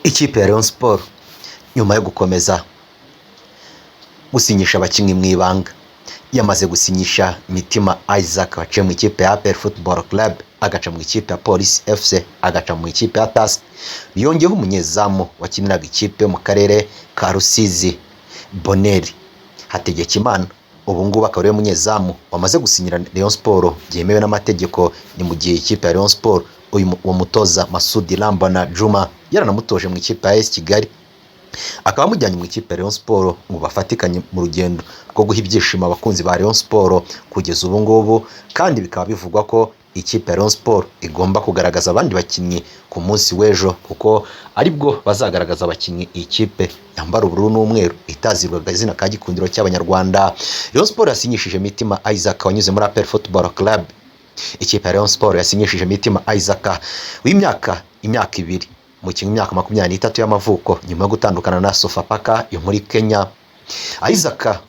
Ikipe ya Rayon Sports nyuma yo gukomeza gusinyisha abakinnyi mu ibanga yamaze gusinyisha Mitima Isaac waciye mu ikipe ya APR Football Club agaca mu ikipe ya Police FC agaca mu ikipe ya TAS, yongeyeho umunyezamu wakiniraga ikipe mu karere ka Rusizi Bonheur Hategekimana. Ubu ngubu akaba ari umunyezamu wamaze gusinyira Rayon Sports byemewe n'amategeko. Ni mu gihe ikipe ya Rayon Sports uwo mutoza Masudi Lambana Juma yaranamutoje mu ikipe ya AS Kigali, akaba amujyanye mu ikipe ya Rayon Sports ngo bafatikanye mu rugendo rwo guha ibyishimo abakunzi ba Rayon Sports kugeza ubu ngubu. Kandi bikaba bivugwa ko ikipe ya Rayon Sports igomba kugaragaza abandi bakinnyi ku munsi w'ejo, kuko aribwo bazagaragaza abakinnyi ikipe yambara ubururu n'umweru itazirwaga izina ka gikundiro cy'abanyarwanda. Rayon Sports yasinyishije Mitima Isaac wanyuze muri APR Football Club. Ikipe ya Rayon Sports yasinyishije Mitima Isaac w'imyaka ibiri, umukinnyi w'imyaka 23 y'amavuko nyuma yo gutandukana na Sofapaka yo muri Kenya. Isaac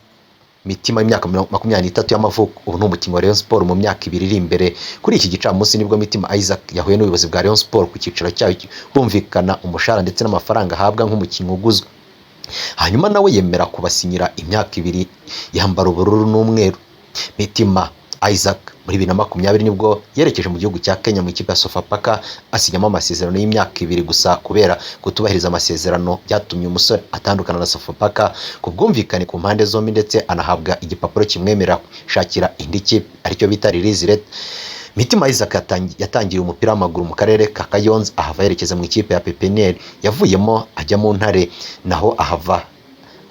Mitima y'imyaka 23 y'amavuko ubu ni umukinnyi wa Rayon Sports mu myaka ibiri iri imbere. Kuri iki gicamunsi nibwo Mitima Isaac yahuye n'ubuyobozi bwa Rayon Sports ku cyiciro cyayo bumvikana umushahara ndetse n'amafaranga ahabwa nk'umukinnyi uguzwe. Hanyuma nawe yemera kubasinyira imyaka ibiri yambara ubururu n'umweru. Mitima Isaac muri 2020 nibwo yerekeje mu gihugu cya Kenya mu ikipe ya Sofapaka asinyamo amasezerano y'imyaka ibiri gusa, kubera kutubahiriza amasezerano byatumye umusore atandukana na Sofapaka ku bwumvikane ku mpande zombi, ndetse anahabwa igipapuro kimwemerera shakira indi kipe aricyo bita release letter. Mitima Isaac yatangiye umupira w'amaguru mu karere ka Kayonza, ahava yerekeza mu ikipe ya PPNL yavuyemo ajya mu Ntare, naho ahava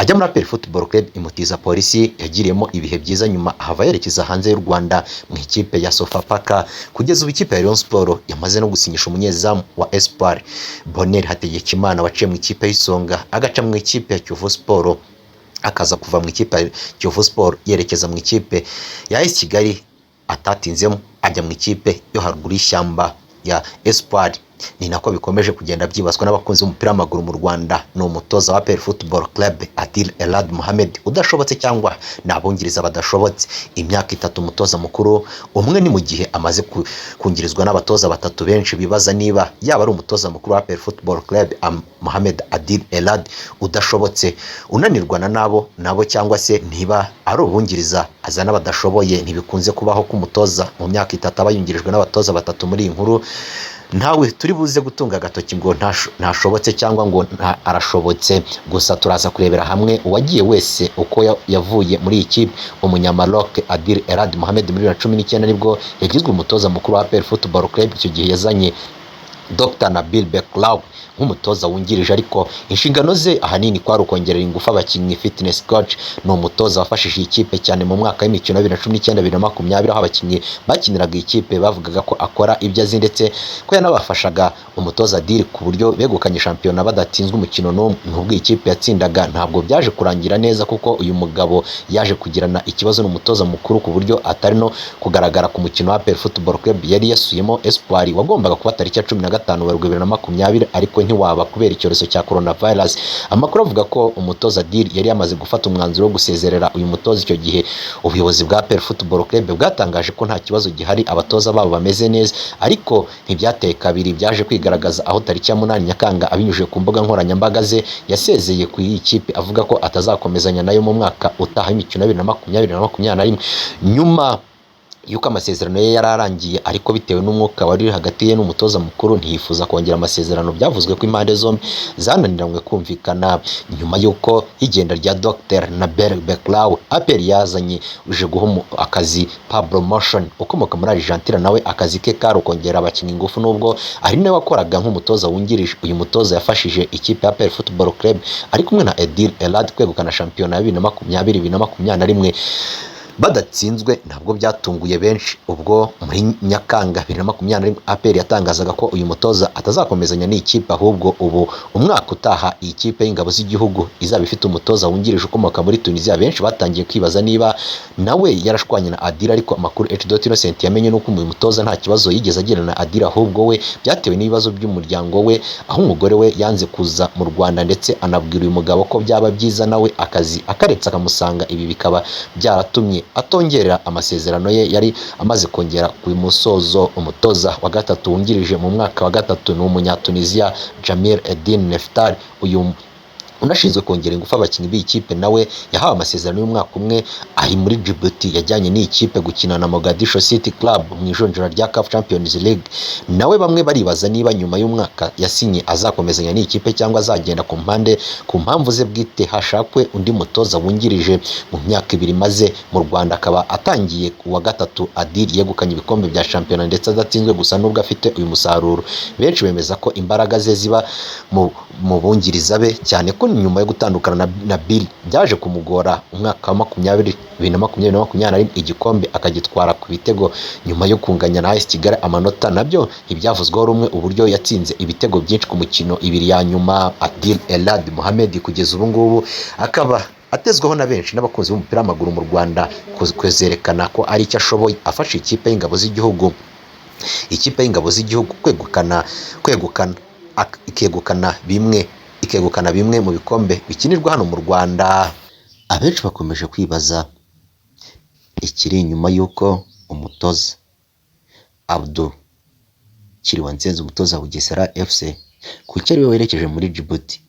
ajya muri APR Football Club imutiza Polisi yagiriyemo ibihe byiza, nyuma ahava yerekeza hanze y'u Rwanda mu ikipe ya Sofapaka. Kugeza ubu ikipe ya Rayon Sports yamaze no gusinyisha umunyezamu wa Espoir Bonheur Hategekimana waciye mu ikipe y'Isonga agaca mu ikipe ya Kiyovu Sports, akaza kuva mu ikipe ya Kiyovu Sports yerekeza mu ikipe ya AS Kigali, atatinzemo ajya mu ikipe yo haruguru y'ishyamba ya Espoir. Ni nako bikomeje kugenda byibaswa n'abakunzi b'umupira w'amaguru mu Rwanda. Ni umutoza wa APR Football Club Adil Elad Mohamed udashobotse, cyangwa nabongereza badashobotse. Imyaka 3 umutoza mukuru umwe, ni mu gihe amaze kungirizwa n'abatoza batatu benshi bibaza niba yaba ari umutoza mukuru wa APR Football Club Mohamed Adil Elad udashobotse unanirwa na nabo cyangwa se niba ari ubungiriza azana badashoboye. Ntibikunze kubaho ko umutoza mu myaka 3 abayungirijwe n'abatoza batatu. Muri iyi nkuru ntawe turi buze gutunga agatoki ngo ntashobotse cyangwa ngo arashobotse, gusa turaza kurebera hamwe uwagiye wese uko yavuye muri iyi kipe. Umunyamaroc Adil Elad Mohamed muri 2019 nibwo yagizwe umutoza mukuru wa APR Football Club. Icyo gihe yazanye Dr Nabil Beklaw nk'umutoza wungirije, ariko inshingano ze ahanini kwari ukongerera ingufu abakinnyi fitness coach. Ni umutoza wafashije ikipe cyane mu mwaka w'imikino 2019-2020 aho abakinnyi bakiniraga ikipe bavugaga ko akora ibyo azi, ndetse ko yanabafashaga umutoza Adil ku buryo begukanye shampiyona badatsinzwe umukino n'umwe. Nubwo ikipe yatsindaga ntabwo byaje kurangira neza, kuko uyu mugabo yaje kugirana ikibazo n'umutoza mukuru ku buryo atari no kugaragara ku mukino wa APR Football Club yari yasuyemo Espoir wagombaga kuba tariki ya 15 Werurwe 2020, ariko ntiwaba kubera icyorezo cya coronavirus. Amakuru avuga ko umutoza Adil yari yamaze gufata umwanzuro wo gusezerera uyu mutoza. Icyo gihe ubuyobozi bwa APR Football Club bwatangaje ko nta kibazo gihari, abatoza babo bameze neza, ariko ntibyateye kabiri byaje kwigaragaza aho tariki ya 8 Nyakanga abinyujije ku mbuga nkoranyambaga ze yasezeye ku iyi kipe avuga ko atazakomezanya nayo mu mwaka utaha imikino 2020-2021 nyuma yuko amasezerano ye yararangiye, ariko bitewe n'umwuka wari hagati ye n'umutoza mukuru ntiyifuza kongera amasezerano. Byavuzwe ko impande zombi zananiranywe kumvikana. Nyuma yuko igenda rya Dr Nabil Beklaw, APR yazanye uje guha akazi Pablo Motion ukomoka muri Argentina, nawe akazi ke kari kongera abakinnyi ingufu, nubwo ari nawe wakoraga nk'umutoza wungirije. Uyu mutoza yafashije ikipe ya APR Football Club ari kumwe na Adil Elad kwegukana shampiyona ya 2020-2021 badatsinzwe. Ntabwo byatunguye benshi ubwo muri Nyakanga 2020 APR yatangazaga ko uyu mutoza atazakomezanya n'ikipe, ahubwo ubu umwaka utaha iyi kipe y'ingabo z'igihugu izaba ifite umutoza wungirije ukomoka muri Tunisia. Benshi batangiye kwibaza niba nawe yarashwanye na Adil, ariko amakuru Innocent yamenye nuko uyu mutoza nta kibazo yigeze agirana na Adil, ahubwo we byatewe n'ibibazo by'umuryango we, aho umugore we yanze kuza mu Rwanda, ndetse anabwira uyu mugabo ko byaba byiza nawe akazi akaretse akamusanga. Ibi bikaba byaratumye umukinnyi atongera amasezerano ye yari amaze kongera ku musozo. Umutoza wa gatatu wungirije mu mwaka wa gatatu ni Umunyatunisia Jamil Eddine Neftali. Uyu unashinzwe kongera ingufu abakinnyi b'ikipe nawe yahawe amasezerano y'umwaka umwe ari muri Djibouti. Yajyanye n'ikipe gukina na Mogadishu City Club mu ijonjora rya CAF Champions League. Nawe bamwe baribaza niba nyuma y'umwaka yasinye azakomezanya n'ikipe cyangwa azagenda ku mpamvu ze bwite hashakwe undi mutoza wungirije. Mu myaka 2 maze mu Rwanda akaba atangiye kuwa gatatu Adil yegukanye ibikombe bya shampiyona ndetse adatsinzwe gusa nubwo afite uyu musaruro. Benshi bemeza ko imbaraga ze ziba mu bungiriza be, cyane ko nyuma yo gutandukana na Bill byaje kumugora umwaka wa 2020 igikombe akagitwara ku bitego nyuma yo kunganya na AS Kigali amanota. Nabyo ntibyavuzweho rumwe uburyo yatsinze ibitego byinshi ku mukino 2 ya nyuma. Adil Elad Mohamed kugeza ubu ngubu akaba atezweho na benshi n'abakunzi b'umupira w'amaguru mu Rwanda kwerekana ko ari icyo ashoboye afasha ikipe y'ingabo z'igihugu ikegukana bimwe mu bikombe bikinirwa hano mu Rwanda. Abenshi bakomeje kwibaza ikiri inyuma y'uko umutoza Abdou Kiriwanzenze, umutoza wa Bugesera FC, kuki ari we werekeje muri Djibouti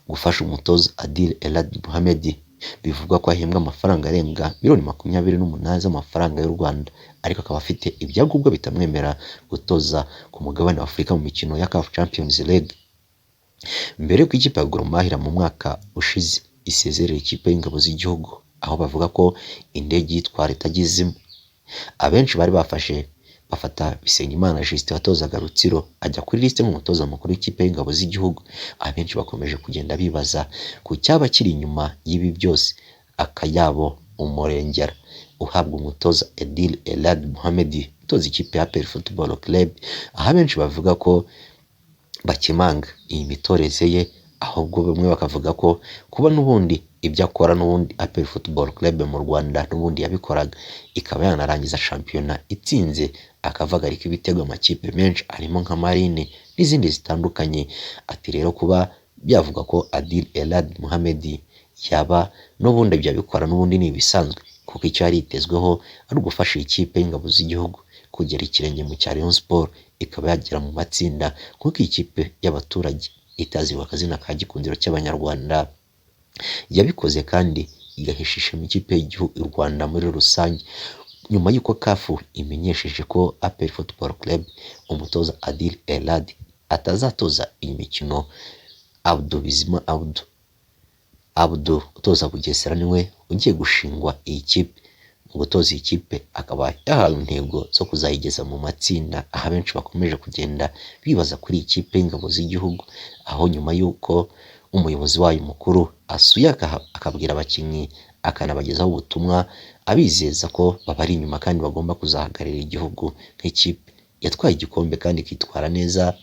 gufasha umutoza Adil Elad Mohamed. Bivugwa ko ahembwa amafaranga arenga miliyoni 28 z'amafaranga y'u Rwanda, ariko akaba afite ibyangombwa bitamwemera gutoza ku mugabane wa Afurika mu mikino ya CAF Champions League. Mbere y'uko ikipe ya Gor Mahia mu mwaka ushize isezerera ikipe y'ingabo z'igihugu, aho bavuga ko indege yitwara itagizemo, abenshi bari bafata Bisengimana Justin watozaga Rutsiro ajya kuri liste nk'umutoza mukuru w'ikipe y'ingabo z'igihugu. Abenshi bakomeje kugenda bibaza ku cyaba kiri inyuma y'ibi byose. Akayabo umurengera uhabwa umutoza Adil Elad Mohamed utoza ikipe ya APR Football Club, aho abenshi bavuga ko bakimanga iyi mitoreze ye, ahubwo bamwe bakavuga ko kuba n'ubundi ibyo akora n'ubundi APR Football Club mu Rwanda n'ubundi yabikoraga ikaba yanarangiza shampiyona itsinze, akavagarika ibitego amakipe menshi arimo nka Marine n'izindi zitandukanye. Ati rero kuba byavuga ko Adil Elad Mohamed yaba n'ubundi ibyo abikora n'ubundi ni ibisanzwe, kuko icyo yari yitezweho ari ugufasha ikipe y'ingabo z'igihugu kugera ikirenge mu cya Rayon Sport, ikaba yagera mu matsinda kuko ikipe y'abaturage itazirwa akazina ka gikundiro cy'abanyarwanda. Yabikoze kandi igahishisha mu ikipe y'igihugu y'u Rwanda muri rusange. Nyuma y'uko CAF imenyesheje ko APR Football Club umutoza Adil Elad atazatoza iyi mikino, Abdou utoza Bugesera niwe ugiye gushingwa iyi kipe. Mu gutoza iyi kipe akaba yahawe intego zo kuzayigeza mu matsinda, aho abenshi bakomeje kugenda bibaza kuri iyi kipe y'ingabo z'igihugu, aho nyuma y'uko umuyobozi wayo mukuru asuye akabwira abakinnyi akanabagezaho ubutumwa abizeza ko babari inyuma kandi bagomba kuzahagararira igihugu nk'ikipe yatwaye igikombe kandi ikitwara neza,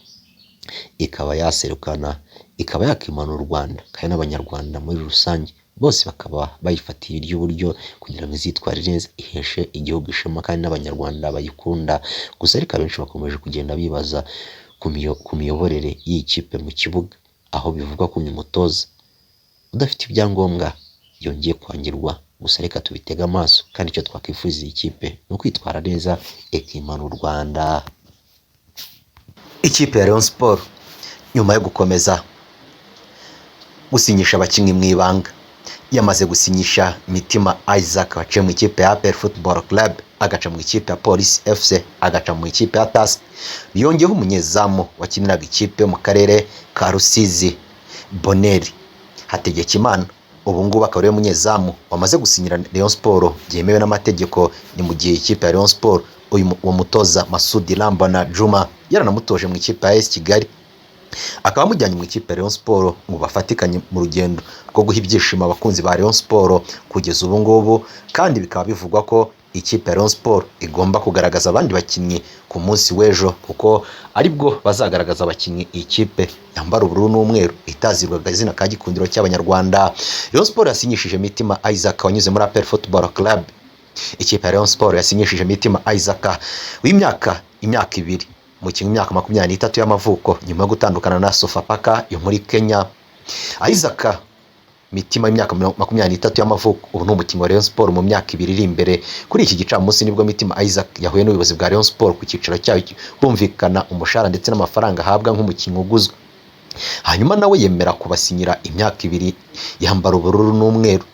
ikaba yaserukana, ikaba yakimana u Rwanda kandi n'abanyarwanda muri rusange bose bakaba bayifatiye iry'uburyo kugira ngo izitware neza iheshe igihugu ishema kandi n'abanyarwanda bayikunda. Gusa ariko abenshi bakomeje kugenda bibaza ku miyoborere y'iyi kipe mu kibuga, aho bivugwa ko uyu mutoza udafite ibyangombwa yongeye kwangirwa. Gusa reka tubitega amaso, kandi icyo twakwifuza iyi kipe ni ukwitwara neza ikimana u Rwanda. Ikipe ya Rayon Sport nyuma yo gukomeza gusinyisha abakinnyi mu ibanga, yamaze gusinyisha Mitima Isaac waciye mu ikipe ya APR Football Club, agaca mu ikipe ya Police FC, agaca mu ikipe ya TAS. Yongeyeho umunyezamu wakiniraga ikipe yo mu karere ka Rusizi Boneri Hategekimana. Ubu ngubu akaba ari umunyezamu wamaze gusinyira Rayon Sport byemewe n'amategeko. Ni mu gihe ikipe ya Rayon Sport uwo mutoza Masudi Lambana Juma yaranamutoje mu ikipe ya AS Kigali, akaba amujyanye mu ikipe ya Rayon Sport ngo bafatikanye mu rugendo rwo guha ibyishimo abakunzi ba Rayon Sport kugeza ubu ngubu. Kandi bikaba bivugwa ko ikipe ya Rayon Sport igomba kugaragaza abandi bakinnyi ku munsi w'ejo, kuko aribwo bazagaragaza abakinnyi ikipe yambara ubururu n'umweru itazirwaga izina ka gikundiro cy'abanyarwanda. Rayon Sport yasinyishije Mitima Isaac wanyuze muri APR Football Club. Ikipe ya Rayon Sport yasinyishije Mitima Isaac w'imyaka 2, umukinnyi w'imyaka 23 y'amavuko, nyuma yo gutandukana na Sofapaka yo muri Kenya. Isaac Mitima y'imyaka 23 y'amavuko, ubu ni umukinnyi wa Rayon Sport mu myaka 2 iri imbere. Kuri iki gicamunsi nibwo Mitima Isaac yahuye n'ubuyobozi bwa Rayon Sport ku cyiciro cyayo bumvikana umushahara ndetse n'amafaranga ahabwa nk'umukinnyi uguzwe. Hanyuma nawe yemera kubasinyira imyaka 2 yambara ubururu n'umweru.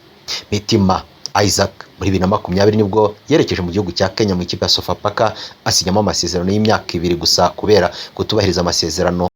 Mitima Isaac muri 2020 nibwo yerekeje mu gihugu cya Kenya mu ikipe ya Sofapaka asinyamo amasezerano y'imyaka 2 gusa kubera kutubahiriza amasezerano